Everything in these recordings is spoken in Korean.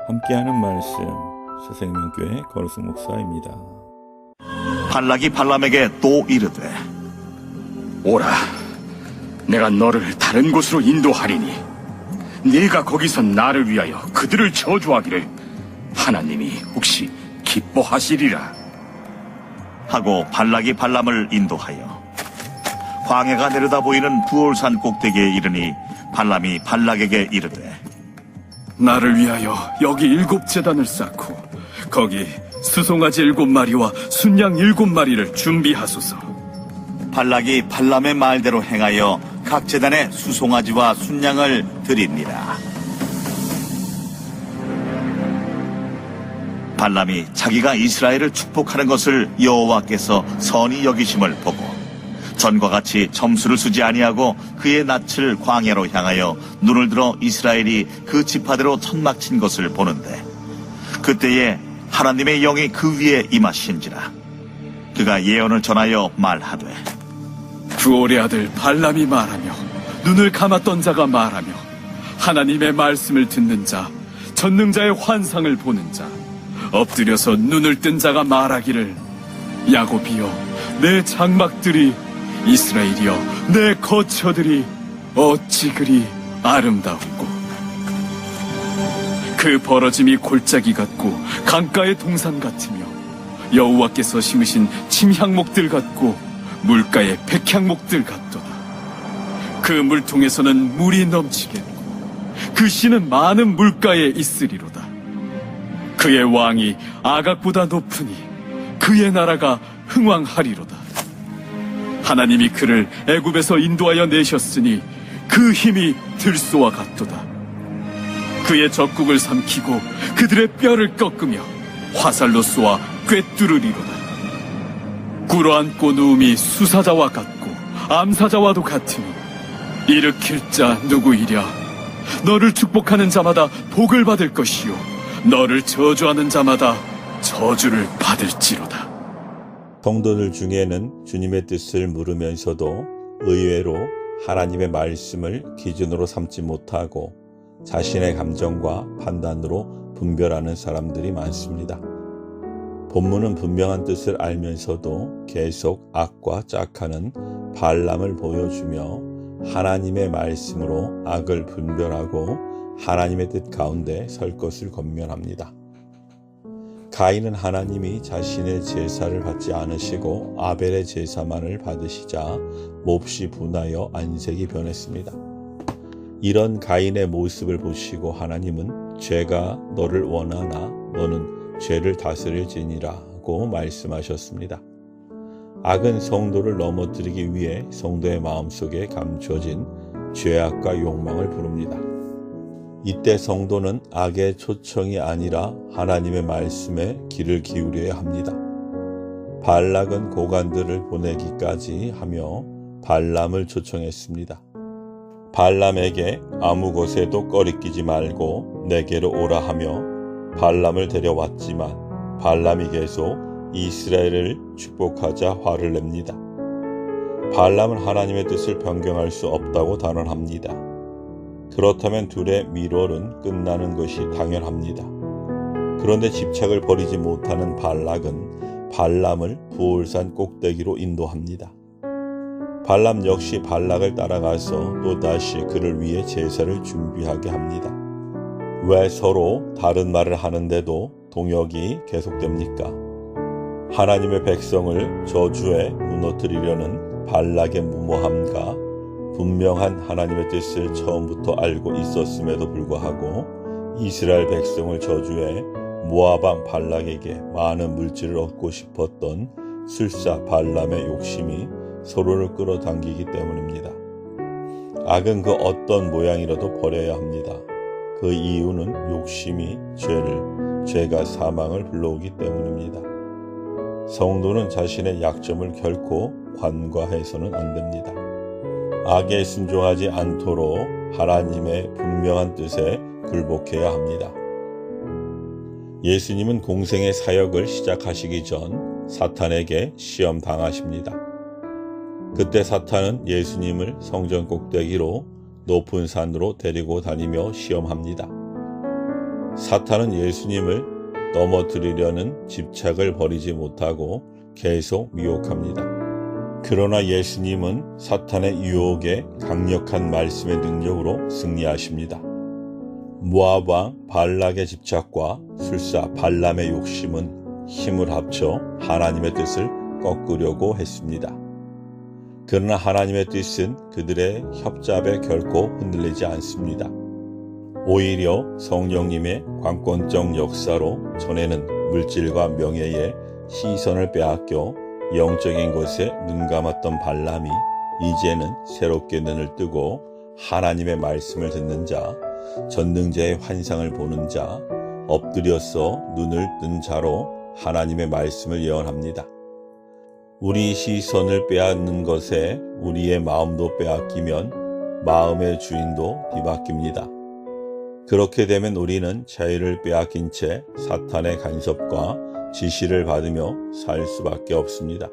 함께하는 말씀 새생명교회 거룩승 목사입니다. 발락이 발람에게 또 이르되 오라, 내가 너를 다른 곳으로 인도하리니 네가 거기서 나를 위하여 그들을 저주하기를 하나님이 혹시 기뻐하시리라 하고 발락이 발람을 인도하여 광야가 내려다 보이는 부올산 꼭대기에 이르니 발람이 발락에게 이르되 나를 위하여 여기 7제단을 쌓고 거기 수송아지 7마리와 순양 7마리를 준비하소서. 발락이 발람의 말대로 행하여 각 제단에 수송아지와 순양을 드립니다. 발람이 자기가 이스라엘을 축복하는 것을 여호와께서 선히 여기심을 보고 전과 같이 점수를 쓰지 아니하고 그의 낯을 광야로 향하여 눈을 들어 이스라엘이 그 지파대로 천막친 것을 보는데 그때에 하나님의 영이 그 위에 임하신지라. 그가 예언을 전하여 말하되 부올의 아들 발람이 말하며 눈을 감았던 자가 말하며 하나님의 말씀을 듣는 자 전능자의 환상을 보는 자 엎드려서 눈을 뜬 자가 말하기를 야곱이여 내 장막들이 이스라엘이여 내 거처들이 어찌 그리 아름다웠고 그 벌어짐이 골짜기 같고 강가의 동산 같으며 여호와께서 심으신 침향목들 같고 물가의 백향목들 같도다. 그 물통에서는 물이 넘치겠고 그 씨는 많은 물가에 있으리로다. 그의 왕이 아각보다 높으니 그의 나라가 흥왕하리로다. 하나님이 그를 애굽에서 인도하여 내셨으니 그 힘이 들소와 같도다. 그의 적국을 삼키고 그들의 뼈를 꺾으며 화살로 쏘아 꿰뚫으리로다. 꿇어앉고 누움이 수사자와 같고 암사자와도 같으니 일으킬 자 누구이랴. 너를 축복하는 자마다 복을 받을 것이요 너를 저주하는 자마다 저주를 받을지로다. 성도들 중에는 주님의 뜻을 물으면서도 의외로 하나님의 말씀을 기준으로 삼지 못하고 자신의 감정과 판단으로 분별하는 사람들이 많습니다. 본문은 분명한 뜻을 알면서도 계속 악과 짝하는 발람을 보여주며 하나님의 말씀으로 악을 분별하고 하나님의 뜻 가운데 설 것을 권면합니다. 가인은 하나님이 자신의 제사를 받지 않으시고 아벨의 제사만을 받으시자 몹시 분하여 안색이 변했습니다. 이런 가인의 모습을 보시고 하나님은 죄가 너를 원하나 너는 죄를 다스릴지니라고 말씀하셨습니다. 악은 성도를 넘어뜨리기 위해 성도의 마음속에 감춰진 죄악과 욕망을 부릅니다. 이때 성도는 악의 초청이 아니라 하나님의 말씀에 귀를 기울여야 합니다. 발락은 고관들을 보내기까지 하며 발람을 초청했습니다. 발람에게 아무 곳에도 꺼리끼지 말고 내게로 오라 하며 발람을 데려왔지만 발람이 계속 이스라엘을 축복하자 화를 냅니다. 발람은 하나님의 뜻을 변경할 수 없다고 단언합니다. 그렇다면 둘의 미로는 끝나는 것이 당연합니다. 그런데 집착을 버리지 못하는 발락은 발람을 부올산 꼭대기로 인도합니다. 발람 역시 발락을 따라가서 또다시 그를 위해 제사를 준비하게 합니다. 왜 서로 다른 말을 하는데도 동역이 계속됩니까? 하나님의 백성을 저주에 무너뜨리려는 발락의 무모함과 분명한 하나님의 뜻을 처음부터 알고 있었음에도 불구하고 이스라엘 백성을 저주해 모압 왕 발락에게 많은 물질을 얻고 싶었던 술사 발람의 욕심이 서로를 끌어당기기 때문입니다. 악은 그 어떤 모양이라도 버려야 합니다. 그 이유는 욕심이 죄가 사망을 불러오기 때문입니다. 성도는 자신의 약점을 결코 관과해서는 안 됩니다. 악에 순종하지 않도록 하나님의 분명한 뜻에 굴복해야 합니다. 예수님은 공생의 사역을 시작하시기 전 사탄에게 시험 당하십니다. 그때 사탄은 예수님을 성전 꼭대기로 높은 산으로 데리고 다니며 시험합니다. 사탄은 예수님을 넘어뜨리려는 집착을 버리지 못하고 계속 미혹합니다. 그러나 예수님은 사탄의 유혹에 강력한 말씀의 능력으로 승리하십니다. 모압 왕 발락의 집착과 술사 발람의 욕심은 힘을 합쳐 하나님의 뜻을 꺾으려고 했습니다. 그러나 하나님의 뜻은 그들의 협잡에 결코 흔들리지 않습니다. 오히려 성령님의 관건적 역사로 전에는 물질과 명예에 시선을 빼앗겨 영적인 것에 눈감았던 발람이 이제는 새롭게 눈을 뜨고 하나님의 말씀을 듣는 자, 전능자의 환상을 보는 자, 엎드려서 눈을 뜬 자로 하나님의 말씀을 예언합니다. 우리 시선을 빼앗는 것에 우리의 마음도 빼앗기면 마음의 주인도 뒤바뀝니다. 그렇게 되면 우리는 자유를 빼앗긴 채 사탄의 간섭과 지시를 받으며 살 수밖에 없습니다.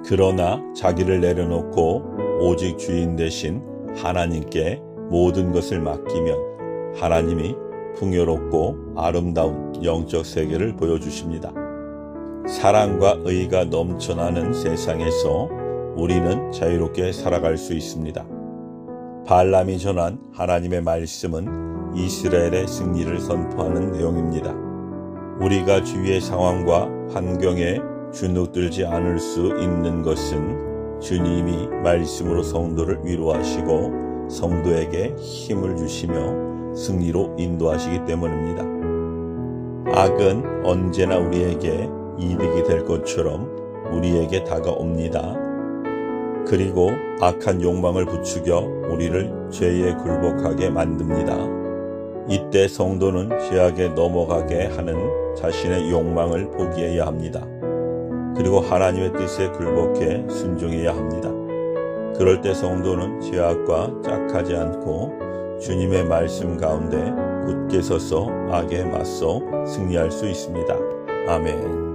그러나 자기를 내려놓고 오직 주인 대신 하나님께 모든 것을 맡기면 하나님이 풍요롭고 아름다운 영적 세계를 보여주십니다. 사랑과 의가 넘쳐나는 세상에서 우리는 자유롭게 살아갈 수 있습니다. 발람이 전한 하나님의 말씀은 이스라엘의 승리를 선포하는 내용입니다. 우리가 주위의 상황과 환경에 주눅들지 않을 수 있는 것은 주님이 말씀으로 성도를 위로하시고 성도에게 힘을 주시며 승리로 인도하시기 때문입니다. 악은 언제나 우리에게 이득이 될 것처럼 우리에게 다가옵니다. 그리고 악한 욕망을 부추겨 우리를 죄에 굴복하게 만듭니다. 이때 성도는 죄악에 넘어가게 하는 자신의 욕망을 포기해야 합니다. 그리고 하나님의 뜻에 굴복해 순종해야 합니다. 그럴 때 성도는 죄악과 짝하지 않고 주님의 말씀 가운데 굳게 서서 악에 맞서 승리할 수 있습니다. 아멘.